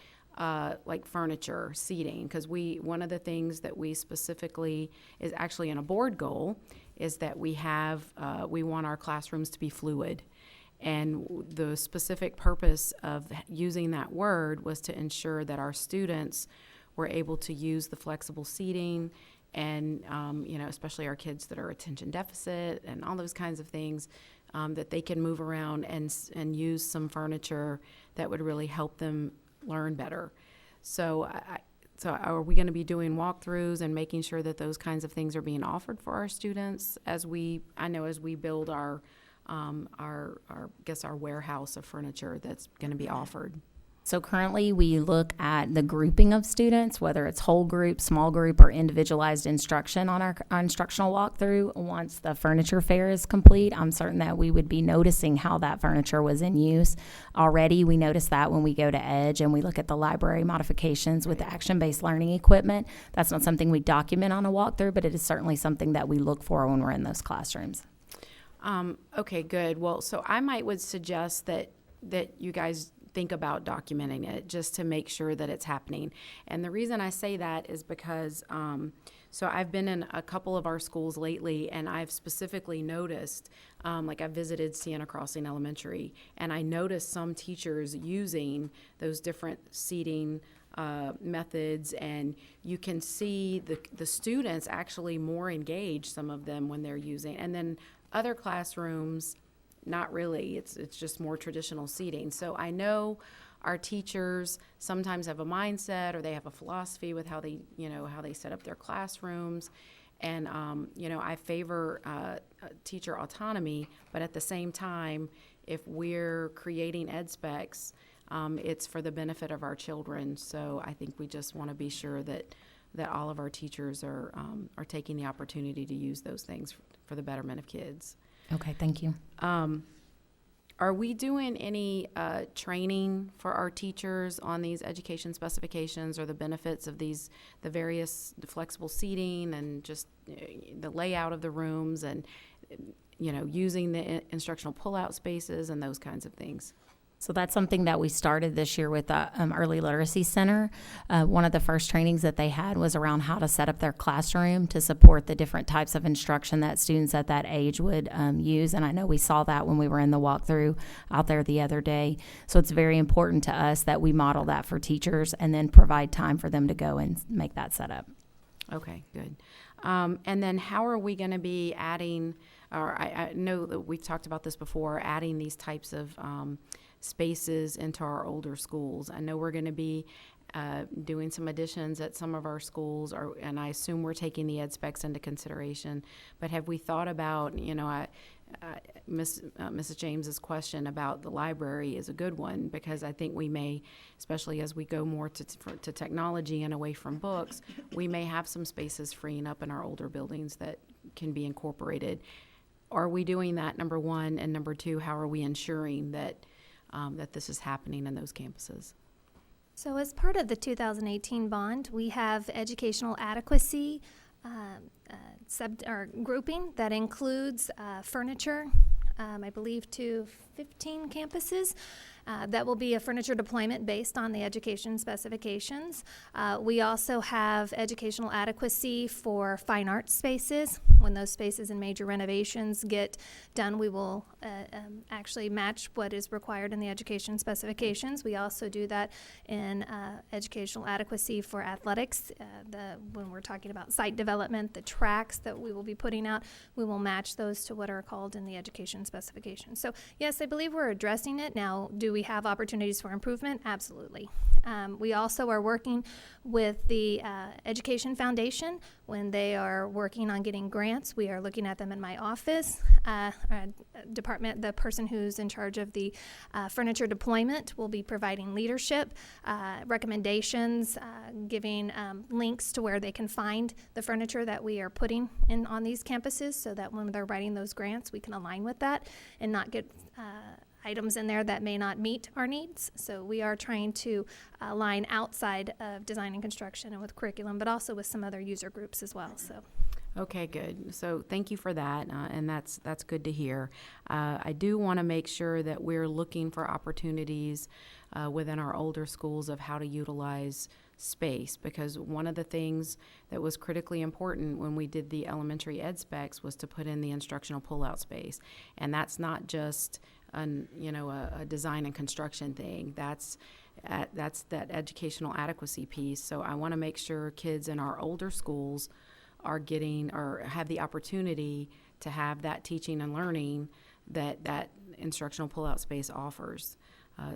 like furniture, seating, because one of the things that we specifically is actually in a board goal is that we want our classrooms to be fluid. And the specific purpose of using that word was to ensure that our students were able to use the flexible seating and, especially our kids that are attention deficit and all those kinds of things, that they can move around and use some furniture that would really help them learn better. So are we going to be doing walkthroughs and making sure that those kinds of things are being offered for our students as we build our warehouse of furniture that's going to be offered? So currently, we look at the grouping of students, whether it's whole group, small group, or individualized instruction on our instructional walkthrough. Once the furniture fair is complete, I'm certain that we would be noticing how that furniture was in use. Already, we notice that when we go to EDGE and we look at the library modifications with the action-based learning equipment. That's not something we document on a walkthrough, but it is certainly something that we look for when we're in those classrooms. Okay, good. Well, so I would suggest that you guys think about documenting it just to make sure that it's happening. And the reason I say that is because so I've been in a couple of our schools lately, and I've specifically noticed, like I visited Sienna Crossing Elementary, and I noticed some teachers using those different seating methods, and you can see the students actually more engaged, some of them, when they're using, and then other classrooms, not really. It's just more traditional seating. So I know our teachers sometimes have a mindset, or they have a philosophy with how they set up their classrooms. And, I favor teacher autonomy, but at the same time, if we're creating ed specs, it's for the benefit of our children. So I think we just want to be sure that all of our teachers are taking the opportunity to use those things for the betterment of kids. Okay, thank you. Are we doing any training for our teachers on these education specifications or the benefits of the various flexible seating and just the layout of the rooms and, using the instructional pull-out spaces and those kinds of things? So that's something that we started this year with the Early Literacy Center. One of the first trainings that they had was around how to set up their classroom to support the different types of instruction that students at that age would use. And I know we saw that when we were in the walkthrough out there the other day. So it's very important to us that we model that for teachers and then provide time for them to go and make that setup. Okay, good. And then how are we going to be adding, or I know that we've talked about this before, adding these types of spaces into our older schools. I know we're going to be doing some additions at some of our schools, and I assume we're taking the ed specs into consideration. But have we thought about, Mrs. James's question about the library is a good one, because I think we may, especially as we go more to technology and away from books, we may have some spaces freeing up in our older buildings that can be incorporated. Are we doing that, number one? And number two, how are we ensuring that this is happening in those campuses? So as part of the 2018 bond, we have educational adequacy grouping that includes furniture, I believe, to 15 campuses. That will be a furniture deployment based on the education specifications. We also have educational adequacy for fine arts spaces. When those spaces and major renovations get done, we will actually match what is required in the education specifications. We also do that in educational adequacy for athletics. When we're talking about site development, the tracks that we will be putting out, we will match those to what are called in the education specifications. So yes, I believe we're addressing it. Now, do we have opportunities for improvement? Absolutely. We also are working with the Education Foundation when they are working on getting grants. We are looking at them in my office. Department, the person who's in charge of the furniture deployment will be providing leadership, recommendations, giving links to where they can find the furniture that we are putting in on these campuses, so that when they're writing those grants, we can align with that and not get items in there that may not meet our needs. So we are trying to align outside of design and construction and with curriculum, but also with some other user groups as well. So. Okay, good. So thank you for that, and that's good to hear. I do want to make sure that we're looking for opportunities within our older schools of how to utilize space, because one of the things that was critically important when we did the elementary ed specs was to put in the instructional pullout space, and that's not just a design and construction thing. That's that educational adequacy piece. So I want to make sure kids in our older schools are getting or have the opportunity to have that teaching and learning that instructional pullout space offers.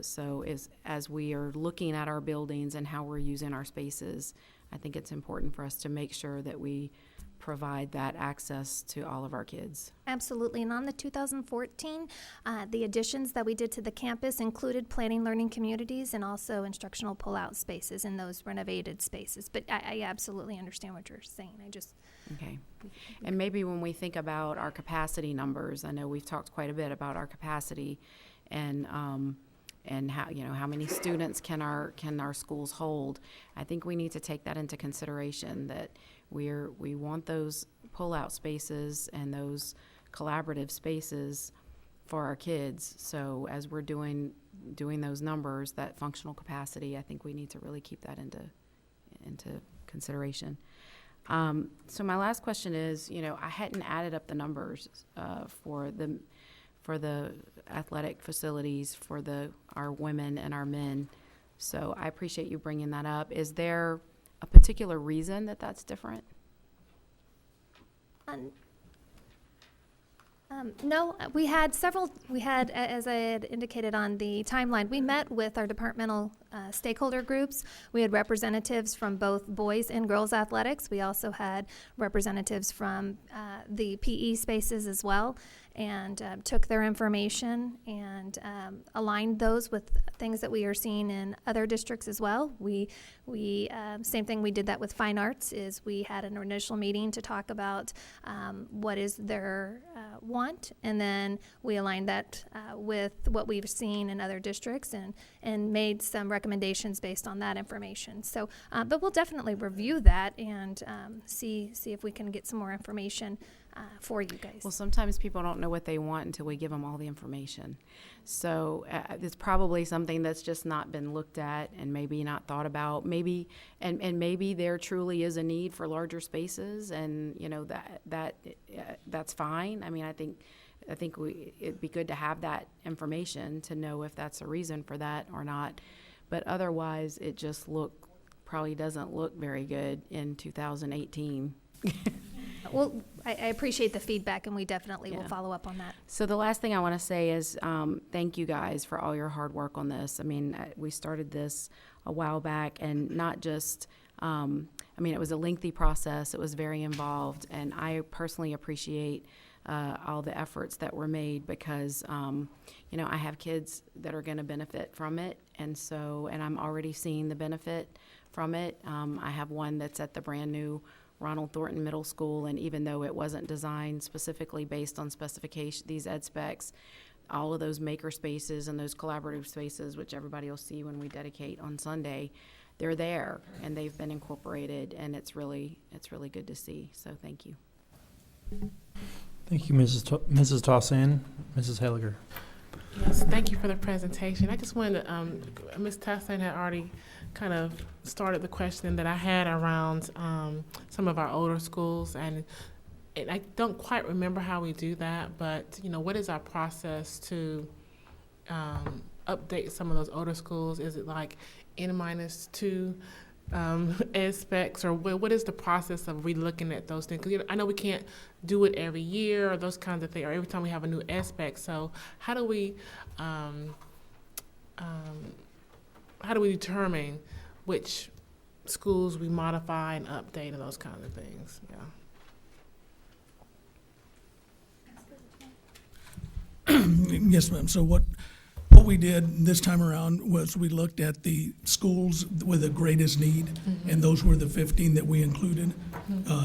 So as we are looking at our buildings and how we're using our spaces, I think it's important for us to make sure that we provide that access to all of our kids. Absolutely. And on the 2014, the additions that we did to the campus included planning learning communities and also instructional pull-out spaces in those renovated spaces. But I absolutely understand what you're saying. Okay. And maybe when we think about our capacity numbers, I know we've talked quite a bit about our capacity and how many students can our schools hold. I think we need to take that into consideration, that we want those pull-out spaces and those collaborative spaces for our kids. So as we're doing those numbers, that functional capacity, I think we need to really keep that into consideration. So my last question is, I hadn't added up the numbers for the athletic facilities for our women and our men. So I appreciate you bringing that up. Is there a particular reason that that's different? No, we had, as I had indicated on the timeline, we met with our departmental stakeholder groups. We had representatives from both boys and girls athletics. We also had representatives from the PE spaces as well, and took their information and aligned those with things that we are seeing in other districts as well. We same thing, we did that with fine arts, is we had an initial meeting to talk about what is their want, and then we aligned that with what we've seen in other districts and made some recommendations based on that information. So, but we'll definitely review that and see if we can get some more information for you guys. Well, sometimes people don't know what they want until we give them all the information. So it's probably something that's just not been looked at and maybe not thought about. Maybe maybe there truly is a need for larger spaces, and that's fine. I mean, I think it'd be good to have that information to know if that's a reason for that or not. But otherwise, it just probably doesn't look very good in 2018. Well, I appreciate the feedback, and we definitely will follow up on that. So the last thing I want to say is thank you guys for all your hard work on this. I mean, we started this a while back, and not just, it was a lengthy process. It was very involved, and I personally appreciate all the efforts that were made because, I have kids that are going to benefit from it, and I'm already seeing the benefit from it. I have one that's at the brand new Ronald Thornton Middle School, and even though it wasn't designed specifically based on specification, these ed specs, all of those maker spaces and those collaborative spaces, which everybody will see when we dedicate on Sunday, they're there and they've been incorporated, and it's really good to see. So thank you. Thank you, Mrs. Tossan. Mrs. Halliger. Yes, thank you for the presentation. I just wanted to, Ms. Tessin had already kind of started the question that I had around some of our older schools, and I don't quite remember how we do that, but, you know, what is our process to update some of those older schools? Is it like N-2 aspects, or what is the process of relooking at those things? Because, you know, I know we can't do it every year or those kinds of things, or every time we have a new aspect. So how do we determine which schools we modify and update and those kinds of things? Yeah. Yes, ma'am. So what we did this time around was we looked at the schools with the greatest need, and those were the 15 that we included,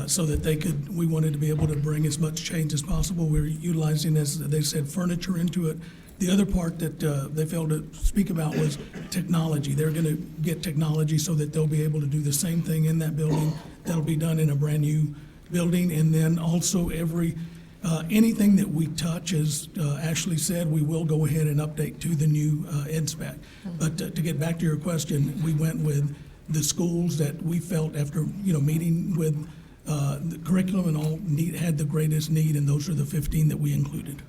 so that we wanted to be able to bring as much change as possible. We're utilizing, as they said, furniture into it. The other part that they failed to speak about was technology. They're going to get technology so that they'll be able to do the same thing in that building that'll be done in a brand new building, and then also anything that we touch, as Ashley said, we will go ahead and update to the new ed spec. But to get back to your question, we went with the schools that we felt after meeting with the curriculum and all had the greatest need, and those are the 15 that we included.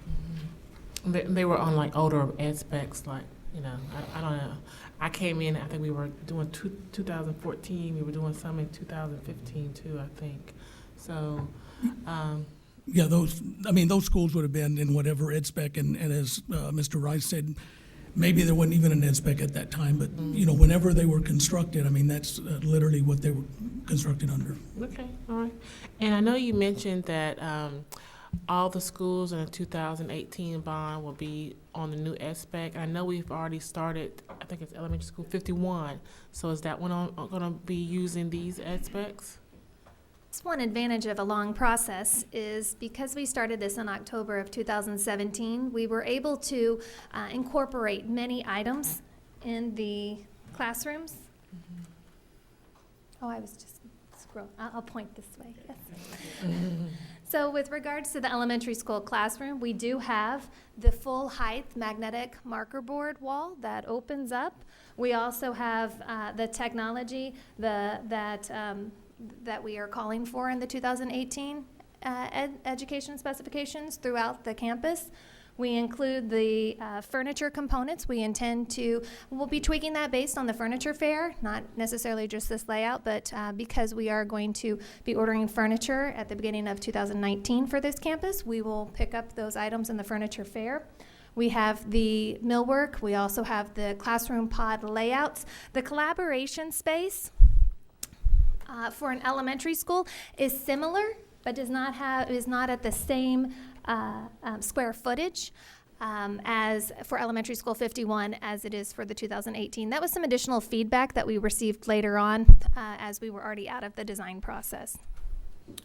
They were on like older aspects, like, you know, I don't know. I came in, I think we were doing 2014, we were doing some in 2015 too, I think. So, yeah, those schools would have been in whatever ed spec, and as Mr. Rice said, maybe there wasn't even an ed spec at that time, but whenever they were constructed, that's literally what they were constructed under. Okay, all right. And I know you mentioned that all the schools in the 2018 bond will be on the new ed spec. I know we've already started, I think it's elementary school 51. So is that one going to be using these ed specs? One advantage of a long process is because we started this in October of 2017, we were able to incorporate many items in the classrooms. Oh, I was just scrolling. I'll point this way. Yes. So with regards to the elementary school classroom, we do have the full height magnetic marker board wall that opens up. We also have the technology that we are calling for in the 2018 education specifications throughout the campus. We include the furniture components. We'll be tweaking that based on the furniture fair, not necessarily just this layout, but because we are going to be ordering furniture at the beginning of 2019 for this campus, we will pick up those items in the furniture fair. We have the millwork. We also have the classroom pod layouts. The collaboration space for an elementary school is similar, but is not at the same square footage as for elementary school 51 as it is for the 2018. That was some additional feedback that we received later on as we were already out of the design process.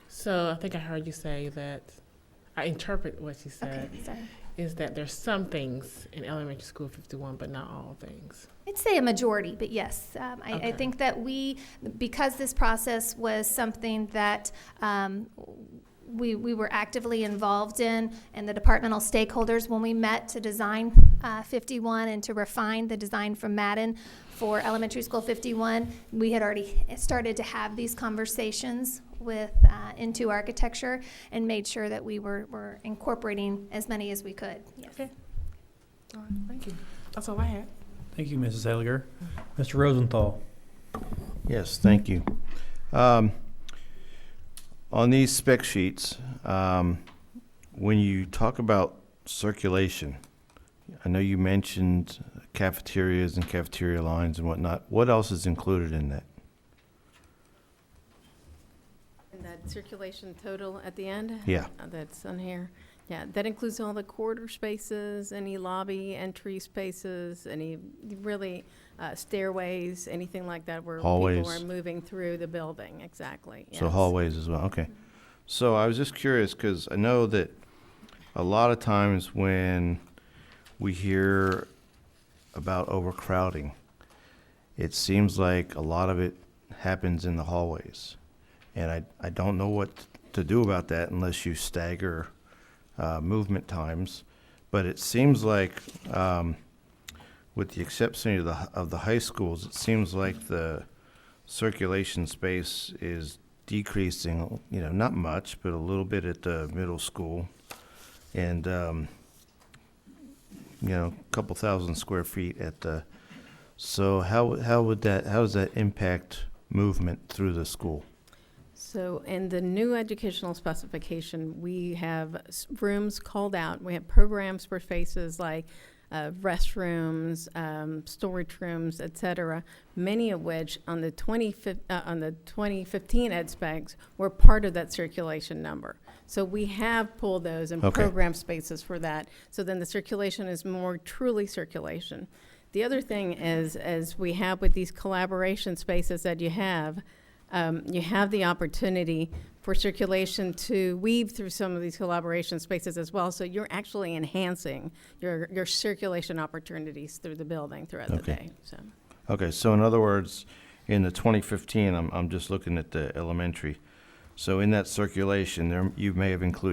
So I think I heard you say that, I interpret what you said, Okay, is that there's some things in elementary school 51, but not all things. I'd say a majority, but yes. I Okay. think that because this process was something that we were actively involved in, and the departmental stakeholders, when we met to design 51 and to refine the design from Madden for elementary school 51, we had already started to have these conversations with into architecture and made sure that we were incorporating as many as we could. Yes. Okay. All right, thank you. That's all I had. Thank you, Mrs. Elliger. Mr. Rosenthal. Yes, thank you. On these spec sheets, when you talk about circulation, I know you mentioned cafeterias and cafeteria lines and whatnot. What else is included in that? And that circulation total at the end? Yeah. That's on here. Yeah, that includes all the corridor spaces, any lobby entry spaces, any really stairways, anything like that where Hallways. people are moving through the building. Exactly. So yes. hallways as well, okay. So I was just curious, because I know that a lot of times when we hear about overcrowding, it seems like a lot of it happens in the hallways. And I don't know what to do about that unless you stagger movement times. but it seems like, with the exception of the high schools, it seems like the circulation space is decreasing, not much, but a little bit at the middle school. And, a couple thousand square feet at the, so how does that impact movement through the school? So in the new educational specification, we have rooms called out. We have programs for spaces like restrooms, storage rooms, et cetera, many of which on the 2015 ed specs were part of that circulation number. So we have pulled those and Okay. program spaces for that. So then the circulation is more truly circulation. The other thing is, as we have with these collaboration spaces that you have the opportunity for circulation to weave through some of these collaboration spaces as well. So you're actually enhancing your circulation opportunities through the building throughout the Okay. day. So Okay, so in other words, in the 2015, I'm just looking at the elementary. So in that circulation, there, you may have included